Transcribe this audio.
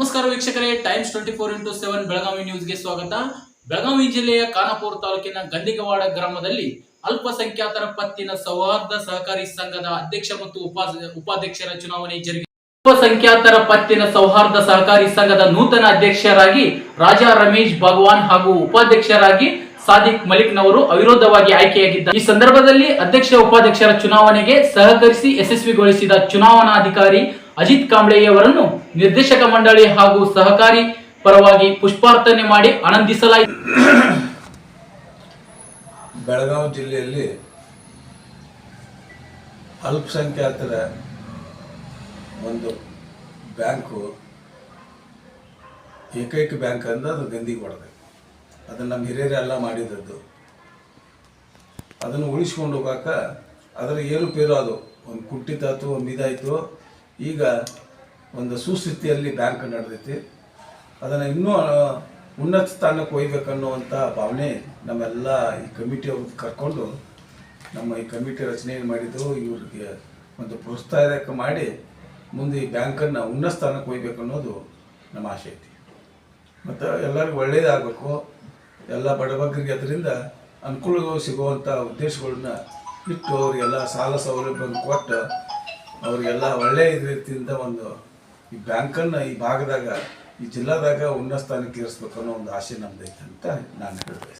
ನಮಸ್ಕಾರ ವೀಕ್ಷಕರೇ, times 24x7 Belagavi ನ್ಯೂಸ್ಗೆ ಸ್ವಾಗತ. ಬೆಳಗಾವಿ ಜಿಲ್ಲೆಯ ಖಾನಾಪುರ ತಾಲೂಕಿನ ಗಂದಿಗವಾಡ ಗ್ರಾಮದಲ್ಲಿ ಅಲ್ಪಸಂಖ್ಯಾತರ ಪತ್ತಿನ ಸೌಹಾರ್ದ ಸಹಕಾರಿ ಸಂಘದ ಅಧ್ಯಕ್ಷ ಮತ್ತು ಉಪಾಧ್ಯಕ್ಷರ ಚುನಾವಣೆ ಜರುಗಿದೆ. ಅಲ್ಪಸಂಖ್ಯಾತರ ಪತ್ತಿನ ಸೌಹಾರ್ದ ಸಹಕಾರಿ ಸಂಘದ ನೂತನ ಅಧ್ಯಕ್ಷರಾಗಿ ರಾಜಾ ರಮೇಶ್ ಭಗವಾನ್ ಹಾಗೂ ಉಪಾಧ್ಯಕ್ಷರಾಗಿ ಸಾದಿಕ್ ಮಲಿಕ್ನವರು ಅವಿರೋಧವಾಗಿ ಆಯ್ಕೆಯಾಗಿದ್ದಾರೆ. ಈ ಸಂದರ್ಭದಲ್ಲಿ ಅಧ್ಯಕ್ಷ ಉಪಾಧ್ಯಕ್ಷರ ಚುನಾವಣೆಗೆ ಸಹಕರಿಸಿ ಯಶಸ್ವಿಗೊಳಿಸಿದ ಚುನಾವಣಾಧಿಕಾರಿ ಅಜಿತ್ ಕಾಂಬ್ಳೆಯವರನ್ನು ನಿರ್ದೇಶಕ ಮಂಡಳಿ ಹಾಗೂ ಸಹಕಾರಿ ಪರವಾಗಿ ಪುಷ್ಪಾರ್ಚನೆ ಮಾಡಿ ಆನಂದಿಸಲಾಯಿತು. ಬೆಳಗಾವಿ ಜಿಲ್ಲೆಯಲ್ಲಿ ಅಲ್ಪಸಂಖ್ಯಾತರ ಒಂದು ಬ್ಯಾಂಕು, ಏಕೈಕ ಬ್ಯಾಂಕ್ ಅಂದ್ರೆ ಅದು ಗಂದಿಗವಾಡದ. ಅದನ್ನು ನಮ್ಮ ಹಿರಿಯರೆಲ್ಲ ಮಾಡಿದ್ದದ್ದು. ಅದನ್ನು ಉಳಿಸ್ಕೊಂಡು ಹೋಗಾಕ ಅದರ ಏರುಪೇರು ಅದು ಒಂದು ಕುಟ್ಟಿತಾಯ್ತು, ಒಂದು ಇದಾಯಿತು. ಈಗ ಒಂದು ಸುಸ್ಥಿತಿಯಲ್ಲಿ ಬ್ಯಾಂಕ್ ನಡೆದೈತಿ. ಅದನ್ನು ಇನ್ನೂ ಉನ್ನತ ಸ್ಥಾನಕ್ಕೆ ಒಯ್ಬೇಕನ್ನುವಂಥ ಭಾವನೆ ನಮ್ಮೆಲ್ಲ ಈ ಕಮಿಟಿಯವ್ರಿಗೆ ಕರ್ಕೊಂಡು ನಮ್ಮ ಈ ಕಮಿಟಿ ರಚನೆ ಮಾಡಿದ್ದು. ಇವ್ರಿಗೆ ಒಂದು ಪ್ರೋತ್ಸಾಹಕ ಮಾಡಿ ಮುಂದೆ ಈ ಬ್ಯಾಂಕನ್ನು ಉನ್ನತ ಸ್ಥಾನಕ್ಕೆ ಒಯ್ಬೇಕು ಅನ್ನೋದು ನಮ್ಮ ಆಸೆ ಐತಿ. ಮತ್ತು ಎಲ್ಲರಿಗೂ ಒಳ್ಳೆಯದಾಗಬೇಕು, ಎಲ್ಲ ಬಡಬಗ್ಗರಿಗೆ ಅದರಿಂದ ಅನುಕೂಲಗಳು ಸಿಗುವಂಥ ಉದ್ದೇಶಗಳನ್ನ ಇಟ್ಟು ಅವರಿಗೆಲ್ಲ ಸಾಲ ಸೌಲಭ್ಯವನ್ನು ಕೊಟ್ಟು ಅವರಿಗೆಲ್ಲ ಒಳ್ಳೆಯ ರೀತಿಯಿಂದ ಒಂದು ಈ ಬ್ಯಾಂಕನ್ನು ಈ ಭಾಗದಾಗ, ಈ ಜಿಲ್ಲಾದಾಗ ಉನ್ನತ ಸ್ಥಾನಕ್ಕೆ ಇರಿಸ್ಬೇಕು ಅನ್ನೋ ಒಂದು ಆಸೆ ನಮ್ದೈತೆ ಅಂತ ನಾನು ಹೇಳ್ತೇನೆ.